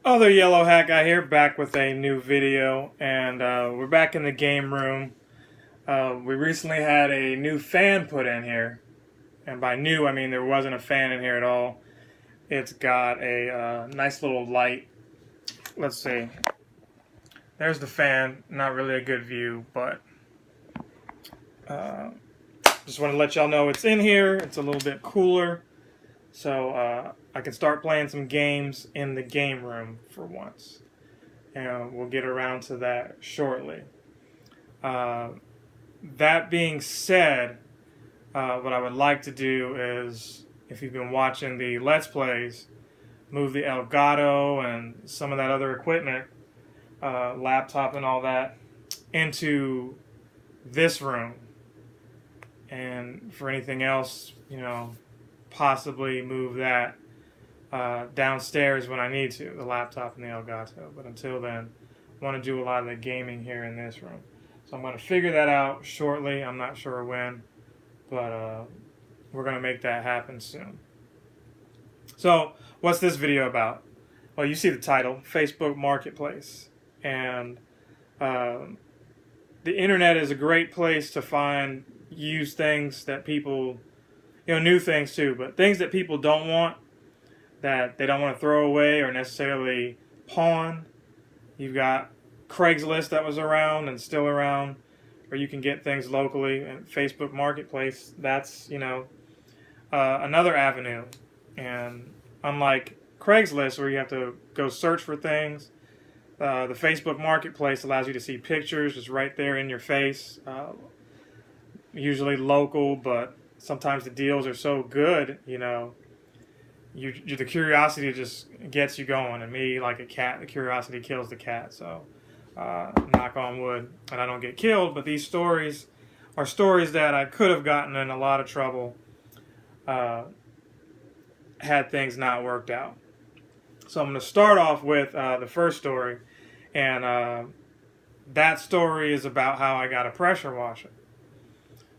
Other Yellow Hat Guy here, back with a new video, and we're back in the game room. We recently had a new fan put in here, and by new I mean there wasn't a fan in here at all. It's got a nice little light. Let's see. There's the fan. Not really a good view, but just want to let y'all know it's in here. It's a little bit cooler, so I can start playing some games in the game room for once. And we'll get around to that shortly. That being said, what I would like to do is, if you've been watching the Let's Plays, move the Elgato and some of that other equipment, laptop and all that, into this room. And for anything else, possibly move that downstairs when I need to, the laptop and the Elgato. But until then, I want to do a lot of the gaming here in this room. So I'm going to figure that out shortly. I'm not sure when, but we're going to make that happen soon. So what's this video about? Well, you see the title, Facebook Marketplace. And the internet is a great place to find used things that people, new things too, but things that people don't want, that they don't want to throw away or necessarily pawn. You've got Craigslist that was around and still around, where you can get things locally. And Facebook Marketplace, that's another avenue. And unlike Craigslist, where you have to go search for things, the Facebook Marketplace allows you to see pictures just right there in your face. Usually local, but sometimes the deals are so good, the curiosity just gets you going. And me, like a cat, the curiosity kills the cat. So knock on wood and I don't get killed, but these stories are stories that I could have gotten in a lot of trouble had things not worked out. So I'm going to start off with the first story, and that story is about how I got a pressure washer.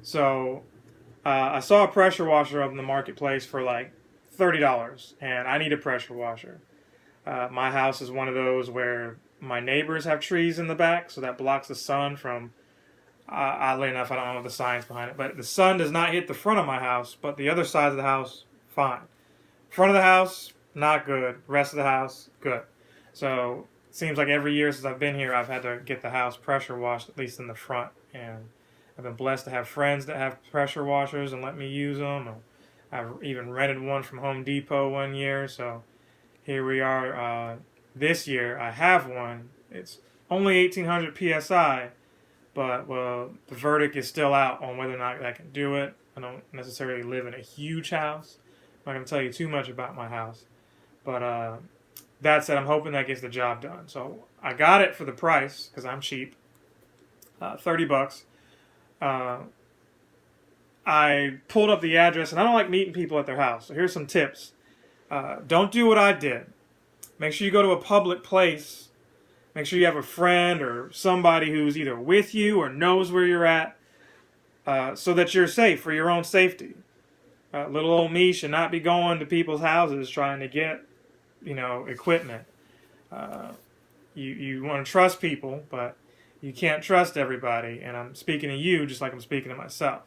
So I saw a pressure washer up in the marketplace for like $30, and I need a pressure washer. My house is one of those where my neighbors have trees in the back, so that blocks the sun from, oddly enough, I don't know the science behind it, but the sun does not hit the front of my house, but the other side of the house, fine. Front of the house, not good. Rest of the house, good. So it seems like every year since I've been here, I've had to get the house pressure washed, at least in the front. And I've been blessed to have friends that have pressure washers and let me use them. I've even rented one from Home Depot one year, so here we are. This year I have one. It's only 1800 psi, but the verdict is still out on whether or not I can do it. I don't necessarily live in a huge house. I'm not going to tell you too much about my house, but that said, I'm hoping that gets the job done. So I got it for the price because I'm cheap, $30. I pulled up the address, and I don't like meeting people at their house. So here's some tips. Don't do what I did. Make sure you go to a public place. Make sure you have a friend or somebody who's either with you or knows where you're at, so that you're safe for your own safety. Little old me should not be going to people's houses trying to get, equipment. You want to trust people, but you can't trust everybody. And I'm speaking to you just like I'm speaking to myself.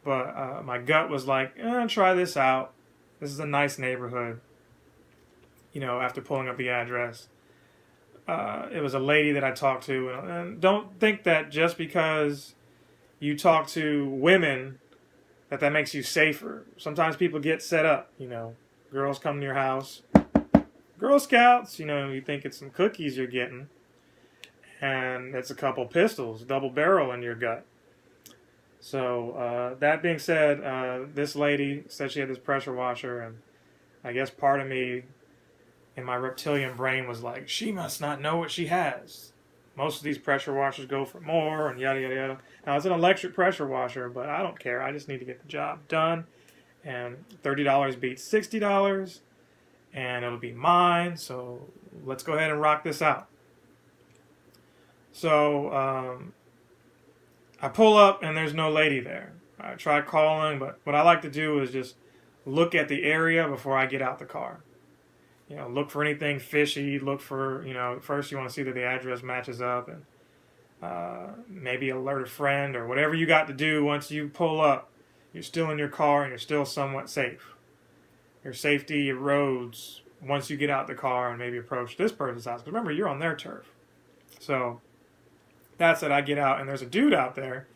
But my gut was like, try this out. This is a nice neighborhood. After pulling up the address. It was a lady that I talked to. And don't think that just because you talk to women that makes you safer. Sometimes people get set up, Girls come to your house. Girl Scouts, you think it's some cookies you're getting. And it's a couple pistols, double barrel in your gut. So that being said, this lady said she had this pressure washer, and I guess part of me in my reptilian brain was like, she must not know what she has. Most of these pressure washers go for more, and yada, yada, yada. Now, it's an electric pressure washer, but I don't care. I just need to get the job done. And $30 beats $60, and it'll be mine. So let's go ahead and rock this out. So I pull up, and there's no lady there. I try calling, but what I like to do is just look at the area before I get out the car. look for anything fishy. Look for, first you want to see that the address matches up, and maybe alert a friend or whatever you got to do. Once you pull up, you're still in your car and you're still somewhat safe. Your safety erodes once you get out the car and maybe approach this person's house. Because remember, you're on their turf. So that's it. I get out and there's a dude out there,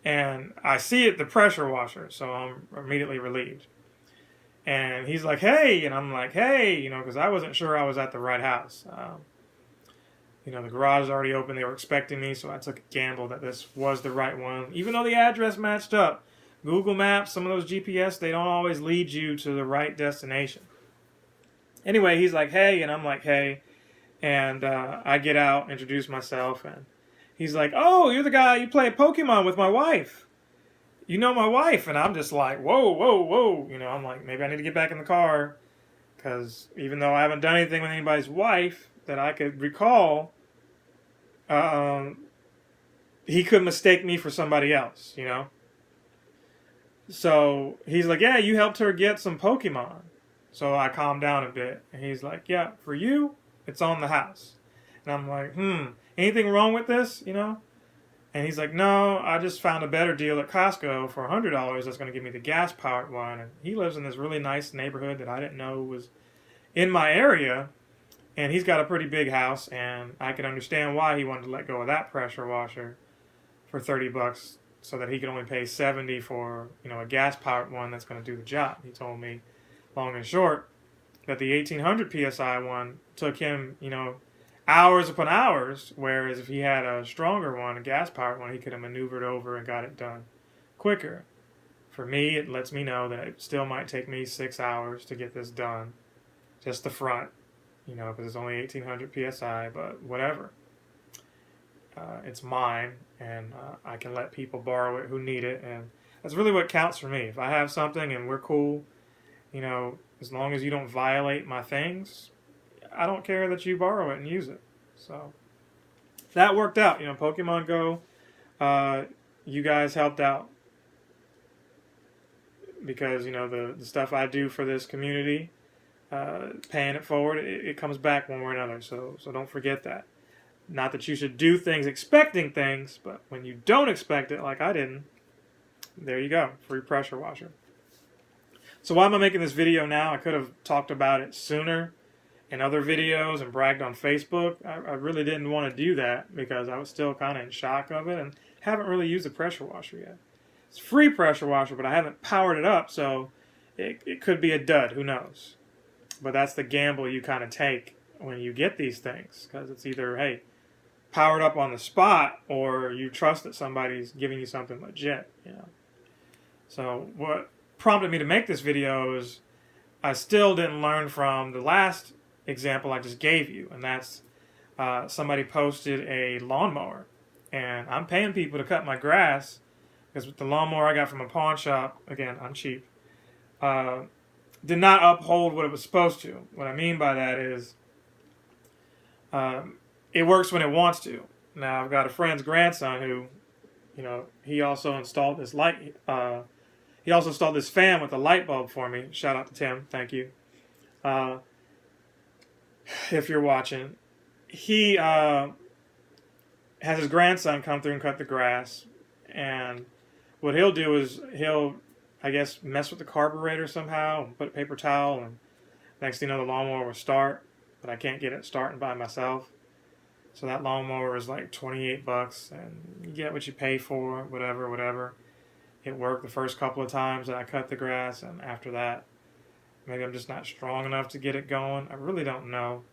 and I see it, the pressure washer. So I'm immediately relieved. And he's like, hey, and I'm like, hey, because I wasn't sure I was at the right house. The garage is already open. They were expecting me, so I took a gamble that this was the right one. Even though the address matched up, Google Maps, some of those GPS, they don't always lead you to the right destination. Anyway, he's like, hey, and I'm like, hey. And I get out, introduce myself, and he's like, oh, you're the guy you play Pokemon with my wife. You know my wife. And I'm just like, whoa, whoa, whoa. I'm like, maybe I need to get back in the car, because even though I haven't done anything with anybody's wife that I could recall, he could mistake me for somebody else, So he's like, yeah, you helped her get some Pokemon. So I calmed down a bit. And he's like, yeah, for you, it's on the house. And I'm like, anything wrong with this, And he's like, no, I just found a better deal at Costco for $100 that's going to give me the gas-powered one. And he lives in this really nice neighborhood that I didn't know was in my area. And he's got a pretty big house, and I can understand why he wanted to let go of that pressure washer for $30 so that he could only pay $70 for, a gas-powered one that's going to do the job. He told me, long and short, that the 1800 PSI one took him, hours upon hours, whereas if he had a stronger one, a gas-powered one, he could have maneuvered over and got it done quicker. For me, it lets me know that it still might take me 6 hours to get this done, just the front, because it's only 1800 PSI, but whatever. It's mine, and I can let people borrow it who need it, and that's really what counts for me. If I have something and we're cool, as long as you don't violate my things, I don't care that you borrow it and use it. So that worked out. Pokemon Go, you guys helped out, because the stuff I do for this community, paying it forward, it comes back one way or another. So don't forget that. Not that you should do things expecting things, but when you don't expect it, like I didn't, there you go, free pressure washer. So why am I making this video now? I could have talked about it sooner in other videos and bragged on Facebook. I really didn't want to do that because I was still kind of in shock of it and haven't really used the pressure washer yet. It's free pressure washer, but I haven't powered it up, so it could be a dud. Who knows? But that's the gamble you kind of take when you get these things, because it's either, hey, powered up on the spot, or you trust that somebody's giving you something legit. So what prompted me to make this video is I still didn't learn from the last example I just gave you, and that's somebody posted a lawnmower, and I'm paying people to cut my grass because with the lawnmower I got from a pawn shop, again, I'm cheap, did not uphold what it was supposed to. What I mean by that is it works when it wants to. Now, I've got a friend's grandson who, he also installed this light. He also installed this fan with a light bulb for me. Shout out to Tim. Thank you. If you're watching. He has his grandson come through and cut the grass. And what he'll do is he'll, I guess, mess with the carburetor somehow and put a paper towel. And next thing you know, the lawnmower will start. But I can't get it starting by myself. So that lawnmower is like $28, and you get what you pay for, whatever. It worked the first couple of times that I cut the grass, and after that, maybe I'm just not strong enough to get it going. I really don't know,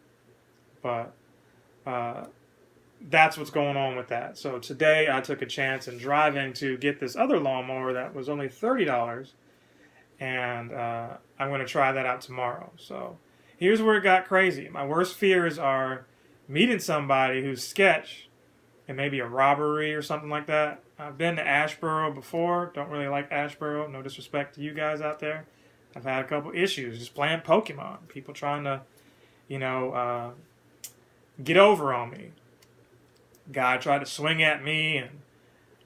but that's what's going on with that. So today I took a chance in driving to get this other lawnmower that was only $30, and I'm going to try that out tomorrow. So here's where it got crazy. My worst fears are meeting somebody who's sketch and maybe a robbery or something like that. I've been to Asheboro before. Don't really like Asheboro. No disrespect to you guys out there. I've had a couple issues just playing Pokemon. People trying to, get over on me. Guy tried to swing at me and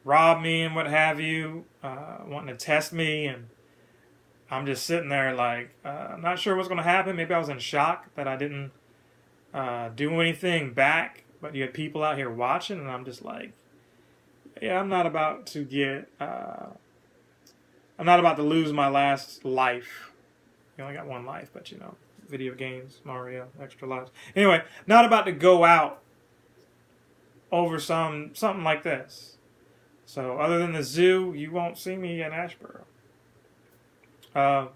rob me and what have you, wanting to test me. And I'm just sitting there like, I'm not sure what's going to happen. Maybe I was in shock that I didn't do anything back, but you had people out here watching, and I'm just like, yeah, I'm not about to I'm not about to lose my last life. You only got one life, but you know, video games, Mario, extra lives. Anyway, not about to go out over something like this. So other than the zoo, you won't see me in Asheboro. But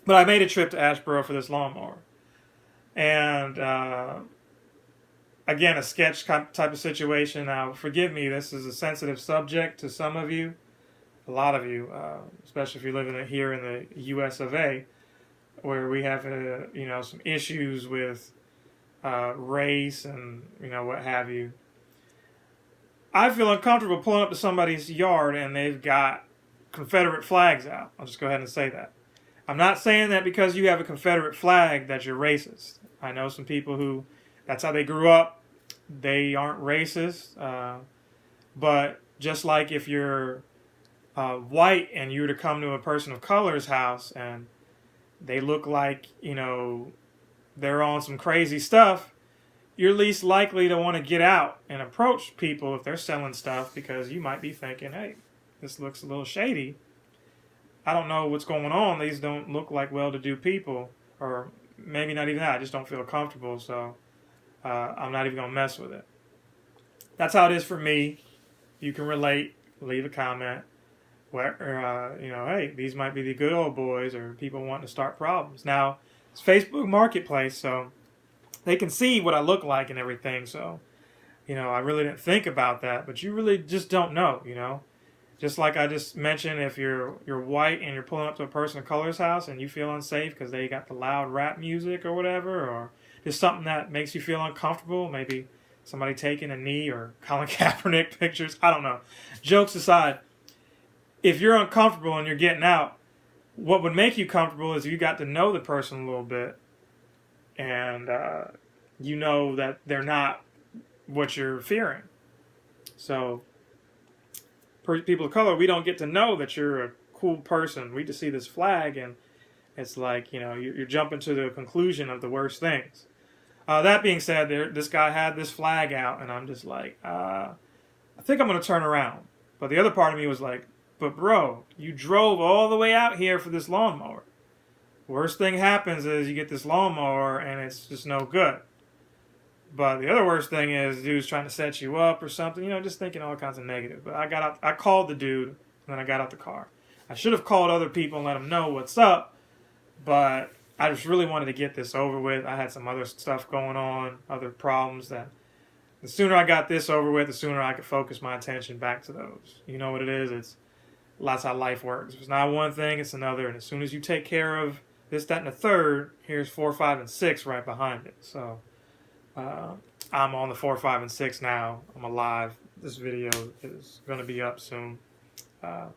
I made a trip to Asheboro for this lawnmower. And again, a sketch type of situation. Now, forgive me, this is a sensitive subject to some of you, a lot of you, especially if you're living here in the U.S. of A., where we have, some issues with race and, what have you. I feel uncomfortable pulling up to somebody's yard and they've got Confederate flags out. I'll just go ahead and say that. I'm not saying that because you have a Confederate flag that you're racist. I know some people who, that's how they grew up. They aren't racist. But just like if you're white and you were to come to a person of color's house and they look like, they're on some crazy stuff, you're least likely to want to get out and approach people if they're selling stuff because you might be thinking, hey, this looks a little shady. I don't know what's going on. These don't look like well-to-do people. Or maybe not even that. I just don't feel comfortable, so I'm not even going to mess with it. That's how it is for me. You can relate. Leave a comment. Where, hey, these might be the good old boys or people wanting to start problems. Now, it's Facebook Marketplace, so they can see what I look like and everything. So, I really didn't think about that. But you really just don't know, Just like I just mentioned, if you're white and you're pulling up to a person of color's house and you feel unsafe because they got the loud rap music or whatever, or just something that makes you feel uncomfortable, maybe somebody taking a knee or Colin Kaepernick pictures, I don't know. Jokes aside, if you're uncomfortable and you're getting out, what would make you comfortable is you got to know the person a little bit and you know that they're not what you're fearing. So people of color, we don't get to know that you're a cool person. We just see this flag and it's like, you're jumping to the conclusion of the worst things. That being said, this guy had this flag out and I'm just like, I think I'm going to turn around. But the other part of me was like, but bro, you drove all the way out here for this lawnmower. Worst thing happens is you get this lawnmower and it's just no good. But the other worst thing is the dude's trying to set you up or something, just thinking all kinds of negative. But I called the dude, and then I got out the car. I should have called other people and let them know what's up, but I just really wanted to get this over with. I had some other stuff going on, other problems that the sooner I got this over with, the sooner I could focus my attention back to those. You know what it is? That's how life works. If it's not one thing, it's another. And as soon as you take care of this, that, and the third, here's 4, 5, and 6 right behind it. So I'm on the 4, 5, and 6 now. I'm alive. This video is going to be up soon. I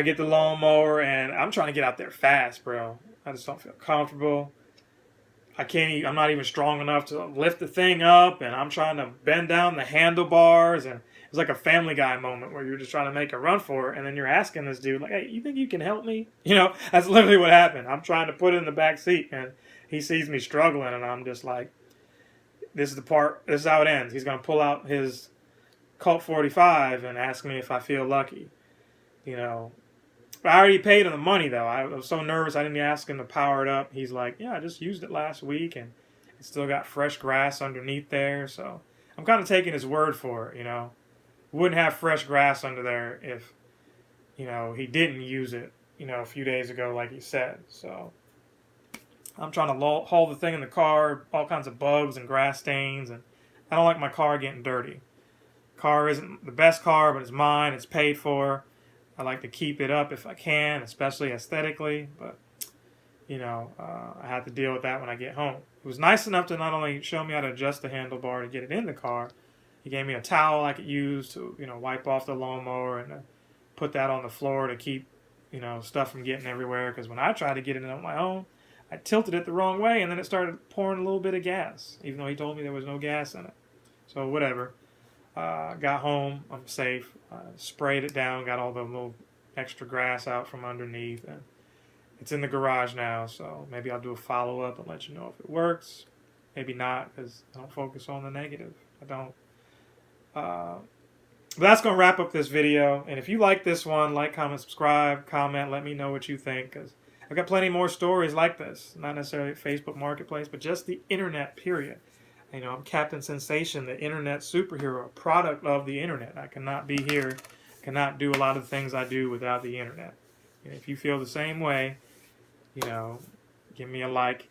get the lawnmower, and I'm trying to get out there fast, bro. I just don't feel comfortable. I'm not even strong enough to lift the thing up, and I'm trying to bend down the handlebars, and it's like a Family Guy moment where you're just trying to make a run for it, and then you're asking this dude, like, hey, you think you can help me? That's literally what happened. I'm trying to put it in the back seat, and he sees me struggling, and I'm just like, this is how it ends. He's going to pull out his Colt 45 and ask me if I feel lucky. But I already paid him the money, though. I was so nervous I didn't ask him to power it up. He's like, yeah, I just used it last week, and it's still got fresh grass underneath there. So I'm kind of taking his word for it, Wouldn't have fresh grass under there if, he didn't use it, a few days ago, like he said. So I'm trying to haul the thing in the car, all kinds of bugs and grass stains, and I don't like my car getting dirty. Car isn't the best car, but it's mine. It's paid for. I like to keep it up if I can, especially aesthetically, but, I have to deal with that when I get home. It was nice enough to not only show me how to adjust the handlebar to get it in the car, he gave me a towel I could use to, wipe off the lawnmower and put that on the floor to keep, stuff from getting everywhere, because when I tried to get it in on my own, I tilted it the wrong way, and then it started pouring a little bit of gas, even though he told me there was no gas in it. So whatever. Got home, I'm safe, sprayed it down, got all the little extra grass out from underneath, and it's in the garage now, so maybe I'll do a follow-up and let you know if it works. Maybe not, because I don't focus on the negative. I don't. But that's going to wrap up this video. And if you like this one, like, comment, subscribe, comment, let me know what you think, because I've got plenty more stories like this. Not necessarily Facebook Marketplace, but just the internet, period. You know, I'm Captain Sensation, the internet superhero, a product of the internet. I cannot be here, cannot do a lot of the things I do without the internet. And if you feel the same way, you know, give me a like.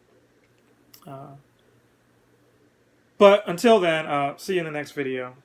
But until then, see you in the next video.